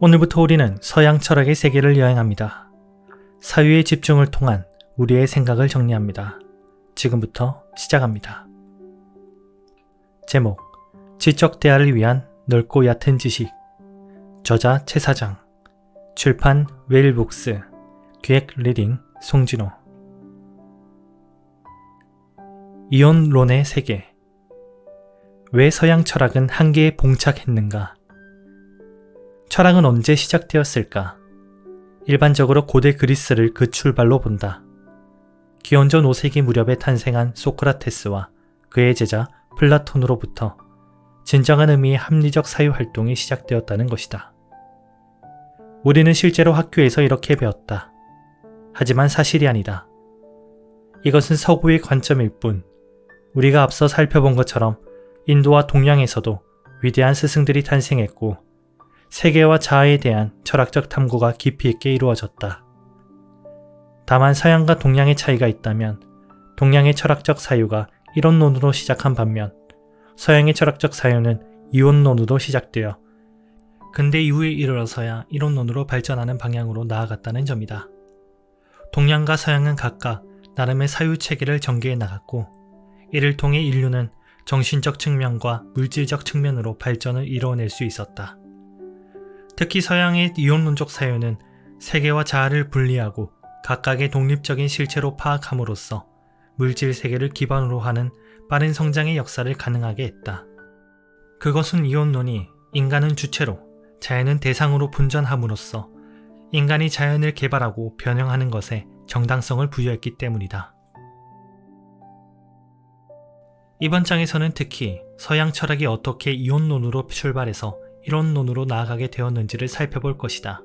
오늘부터 우리는 서양 철학의 세계를 여행합니다. 사유의 집중을 통한 우리의 생각을 정리합니다. 지금부터 시작합니다. 제목, 지적 대화를 위한 넓고 얕은 지식. 저자 최사장, 출판 웨일북스, 기획 리딩 송진호. 이온론의 세계. 왜 서양 철학은 한계에 봉착했는가? 철학은 언제 시작되었을까? 일반적으로 고대 그리스를 그 출발로 본다. 기원전 5세기 무렵에 탄생한 소크라테스와 그의 제자 플라톤으로부터 진정한 의미의 합리적 사유 활동이 시작되었다는 것이다. 우리는 실제로 학교에서 이렇게 배웠다. 하지만 사실이 아니다. 이것은 서구의 관점일 뿐, 우리가 앞서 살펴본 것처럼 인도와 동양에서도 위대한 스승들이 탄생했고 세계와 자아에 대한 철학적 탐구가 깊이 있게 이루어졌다. 다만 서양과 동양의 차이가 있다면 동양의 철학적 사유가 이론론으로 시작한 반면 서양의 철학적 사유는 이원론으로 시작되어 근대 이후에 이르러서야 이론론으로 발전하는 방향으로 나아갔다는 점이다. 동양과 서양은 각각 나름의 사유 체계를 전개해 나갔고 이를 통해 인류는 정신적 측면과 물질적 측면으로 발전을 이루어낼 수 있었다. 특히 서양의 이론론적 사유는 세계와 자아를 분리하고 각각의 독립적인 실체로 파악함으로써 물질 세계를 기반으로 하는 빠른 성장의 역사를 가능하게 했다. 그것은 이론론이 인간은 주체로, 자연은 대상으로 분전함으로써 인간이 자연을 개발하고 변형하는 것에 정당성을 부여했기 때문이다. 이번 장에서는 특히 서양 철학이 어떻게 이론론으로 출발해서 이론론으로 나아가게 되었는지를 살펴볼 것이다.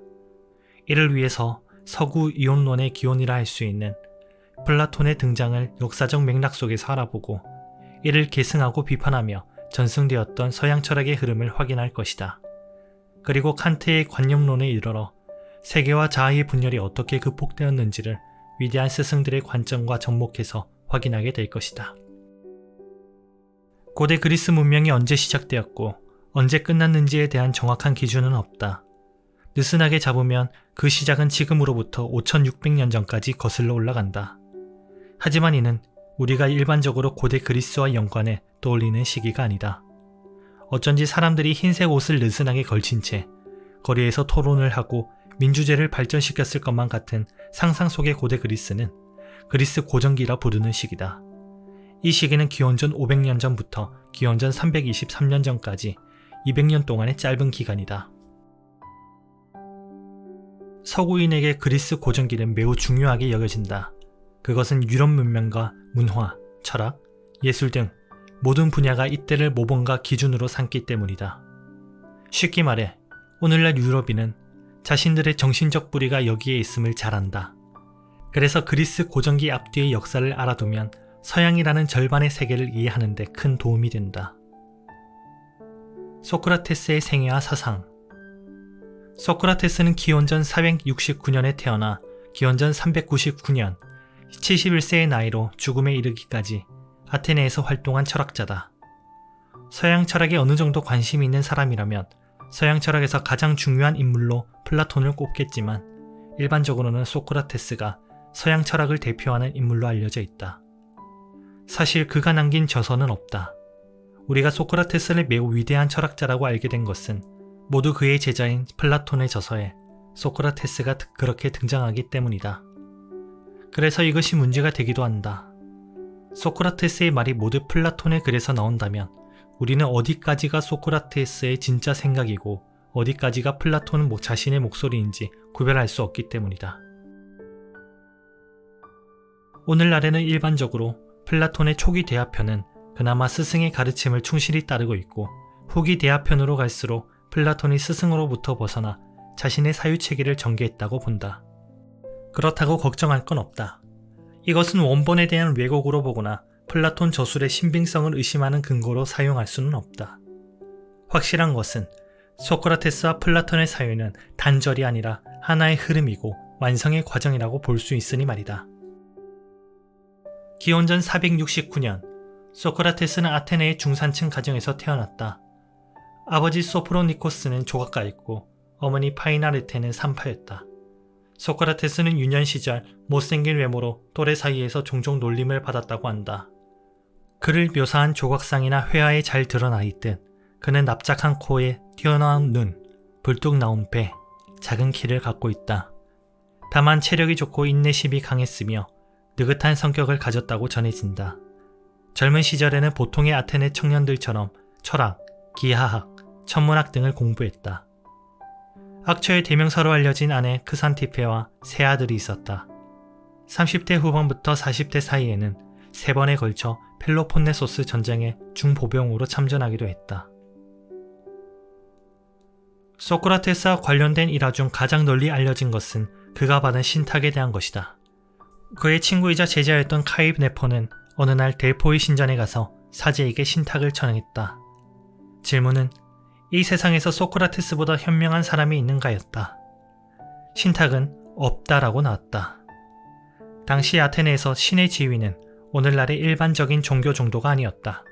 이를 위해서 서구 이론론의 기원이라 할 수 있는 플라톤의 등장을 역사적 맥락 속에서 알아보고 이를 계승하고 비판하며 전승되었던 서양 철학의 흐름을 확인할 것이다. 그리고 칸트의 관념론에 이르러 세계와 자아의 분열이 어떻게 극복되었는지를 위대한 스승들의 관점과 접목해서 확인하게 될 것이다. 고대 그리스 문명이 언제 시작되었고 언제 끝났는지에 대한 정확한 기준은 없다. 느슨하게 잡으면 그 시작은 지금으로부터 5600년 전까지 거슬러 올라간다. 하지만 이는 우리가 일반적으로 고대 그리스와 연관해 떠올리는 시기가 아니다. 어쩐지 사람들이 흰색 옷을 느슨하게 걸친 채 거리에서 토론을 하고 민주제를 발전시켰을 것만 같은 상상 속의 고대 그리스는 그리스 고전기라 부르는 시기다. 이 시기는 기원전 500년 전부터 기원전 323년 전까지 200년 동안의 짧은 기간이다. 서구인에게 그리스 고전기는 매우 중요하게 여겨진다. 그것은 유럽 문명과 문화, 철학, 예술 등 모든 분야가 이때를 모범과 기준으로 삼기 때문이다. 쉽게 말해 오늘날 유럽인은 자신들의 정신적 뿌리가 여기에 있음을 잘 안다. 그래서 그리스 고전기 앞뒤의 역사를 알아두면 서양이라는 절반의 세계를 이해하는 데 큰 도움이 된다. 소크라테스의 생애와 사상. 소크라테스는 기원전 469년에 태어나 기원전 399년 71세의 나이로 죽음에 이르기까지 아테네에서 활동한 철학자다. 서양 철학에 어느 정도 관심이 있는 사람이라면 서양 철학에서 가장 중요한 인물로 플라톤을 꼽겠지만 일반적으로는 소크라테스가 서양 철학을 대표하는 인물로 알려져 있다. 사실 그가 남긴 저서는 없다. 우리가 소크라테스를 매우 위대한 철학자라고 알게 된 것은 모두 그의 제자인 플라톤의 저서에 소크라테스가 그렇게 등장하기 때문이다. 그래서 이것이 문제가 되기도 한다. 소크라테스의 말이 모두 플라톤의 글에서 나온다면 우리는 어디까지가 소크라테스의 진짜 생각이고 어디까지가 플라톤 자신의 목소리인지 구별할 수 없기 때문이다. 오늘날에는 일반적으로 플라톤의 초기 대화편은 그나마 스승의 가르침을 충실히 따르고 있고 후기 대화편으로 갈수록 플라톤이 스승으로부터 벗어나 자신의 사유체계를 전개했다고 본다. 그렇다고 걱정할 건 없다. 이것은 원본에 대한 왜곡으로 보거나 플라톤 저술의 신빙성을 의심하는 근거로 사용할 수는 없다. 확실한 것은 소크라테스와 플라톤의 사유는 단절이 아니라 하나의 흐름이고 완성의 과정이라고 볼 수 있으니 말이다. 기원전 469년 소크라테스는 아테네의 중산층 가정에서 태어났다. 아버지 소프로니코스는 조각가였고 어머니 파이나르테는 산파였다. 소크라테스는 유년 시절 못생긴 외모로 또래 사이에서 종종 놀림을 받았다고 한다. 그를 묘사한 조각상이나 회화에 잘 드러나 있듯 그는 납작한 코에 튀어나온 눈, 불뚝 나온 배, 작은 키를 갖고 있다. 다만 체력이 좋고 인내심이 강했으며 느긋한 성격을 가졌다고 전해진다. 젊은 시절에는 보통의 아테네 청년들처럼 철학, 기하학, 천문학 등을 공부했다. 학처의 대명사로 알려진 아내 크산티페와 세 아들이 있었다. 30대 후반부터 40대 사이에는 3번에 걸쳐 펠로폰네소스 전쟁의 중보병으로 참전하기도 했다. 소크라테스와 관련된 일화 중 가장 널리 알려진 것은 그가 받은 신탁에 대한 것이다. 그의 친구이자 제자였던 카입 네포는 어느 날 델포이 신전에 가서 사제에게 신탁을 청했다. 질문은 이 세상에서 소크라테스보다 현명한 사람이 있는가였다. 신탁은 없다라고 나왔다. 당시 아테네에서 신의 지위는 오늘날의 일반적인 종교 정도가 아니었다.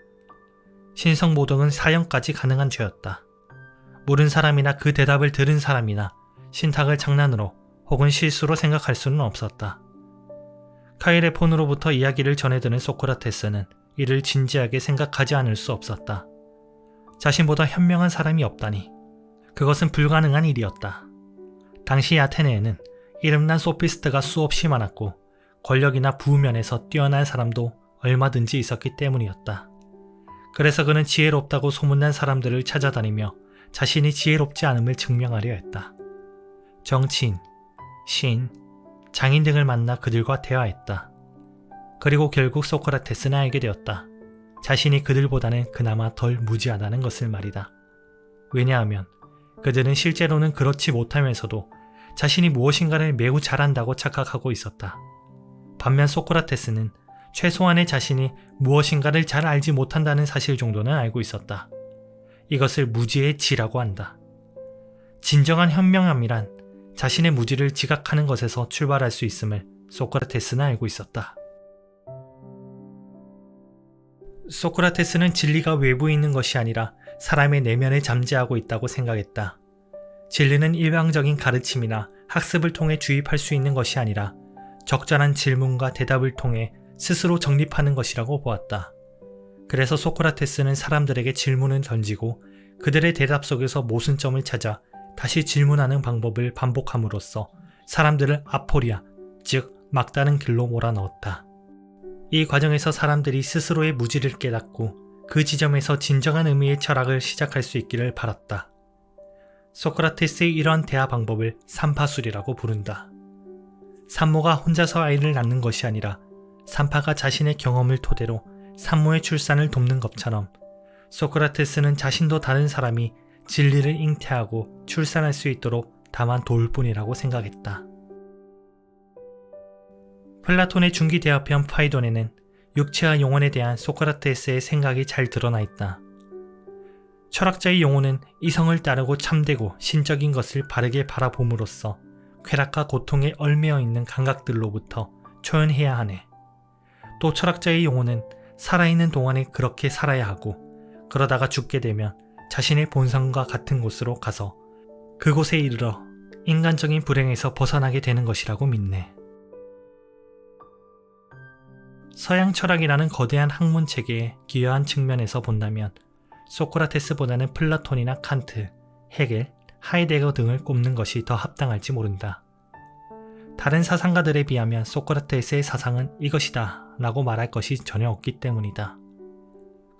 신성모독은 사형까지 가능한 죄였다. 물은 사람이나 그 대답을 들은 사람이나 신탁을 장난으로 혹은 실수로 생각할 수는 없었다. 카이레폰으로부터 이야기를 전해드는 소크라테스는 이를 진지하게 생각하지 않을 수 없었다. 자신보다 현명한 사람이 없다니 그것은 불가능한 일이었다. 당시 아테네에는 이름난 소피스트가 수없이 많았고 권력이나 부면에서 뛰어난 사람도 얼마든지 있었기 때문이었다. 그래서 그는 지혜롭다고 소문난 사람들을 찾아다니며 자신이 지혜롭지 않음을 증명하려 했다. 정치인, 시인, 장인 등을 만나 그들과 대화했다. 그리고 결국 소크라테스는 알게 되었다. 자신이 그들보다는 그나마 덜 무지하다는 것을 말이다. 왜냐하면 그들은 실제로는 그렇지 못하면서도 자신이 무엇인가를 매우 잘한다고 착각하고 있었다. 반면 소크라테스는 최소한의 자신이 무엇인가를 잘 알지 못한다는 사실 정도는 알고 있었다. 이것을 무지의 지라고 한다. 진정한 현명함이란 자신의 무지를 지각하는 것에서 출발할 수 있음을 소크라테스는 알고 있었다. 소크라테스는 진리가 외부에 있는 것이 아니라 사람의 내면에 잠재하고 있다고 생각했다. 진리는 일방적인 가르침이나 학습을 통해 주입할 수 있는 것이 아니라 적절한 질문과 대답을 통해 스스로 정립하는 것이라고 보았다. 그래서 소크라테스는 사람들에게 질문을 던지고 그들의 대답 속에서 모순점을 찾아 다시 질문하는 방법을 반복함으로써 사람들을 아포리아, 즉 막다른 길로 몰아넣었다. 이 과정에서 사람들이 스스로의 무지를 깨닫고 그 지점에서 진정한 의미의 철학을 시작할 수 있기를 바랐다. 소크라테스의 이러한 대화 방법을 산파술이라고 부른다. 산모가 혼자서 아이를 낳는 것이 아니라 산파가 자신의 경험을 토대로 산모의 출산을 돕는 것처럼 소크라테스는 자신도 다른 사람이 진리를 잉태하고 출산할 수 있도록 다만 도울 뿐이라고 생각했다. 플라톤의 중기대화편 파이돈에는 육체와 영혼에 대한 소크라테스의 생각이 잘 드러나 있다. 철학자의 영혼은 이성을 따르고 참되고 신적인 것을 바르게 바라봄으로써 쾌락과 고통에 얽매여 있는 감각들로부터 초연해야 하네. 또 철학자의 영혼은 살아있는 동안에 그렇게 살아야 하고 그러다가 죽게 되면 자신의 본성과 같은 곳으로 가서 그곳에 이르러 인간적인 불행에서 벗어나게 되는 것이라고 믿네. 서양 철학이라는 거대한 학문체계의 기여한 측면에서 본다면 소크라테스보다는 플라톤이나 칸트, 헤겔, 하이데거 등을 꼽는 것이 더 합당할지 모른다. 다른 사상가들에 비하면 소크라테스의 사상은 이것이다 라고 말할 것이 전혀 없기 때문이다.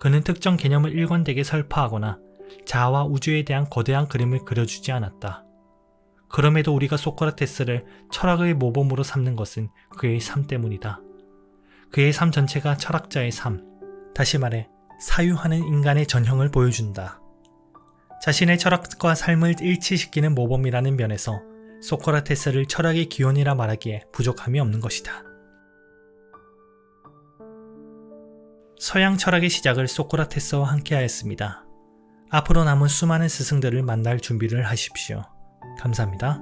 그는 특정 개념을 일관되게 설파하거나 자아와 우주에 대한 거대한 그림을 그려주지 않았다. 그럼에도 우리가 소크라테스를 철학의 모범으로 삼는 것은 그의 삶 때문이다. 그의 삶 전체가 철학자의 삶, 다시 말해 사유하는 인간의 전형을 보여준다. 자신의 철학과 삶을 일치시키는 모범이라는 면에서 소크라테스를 철학의 기원이라 말하기에 부족함이 없는 것이다. 서양 철학의 시작을 소크라테스와 함께 하였습니다. 앞으로 남은 수많은 스승들을 만날 준비를 하십시오. 감사합니다.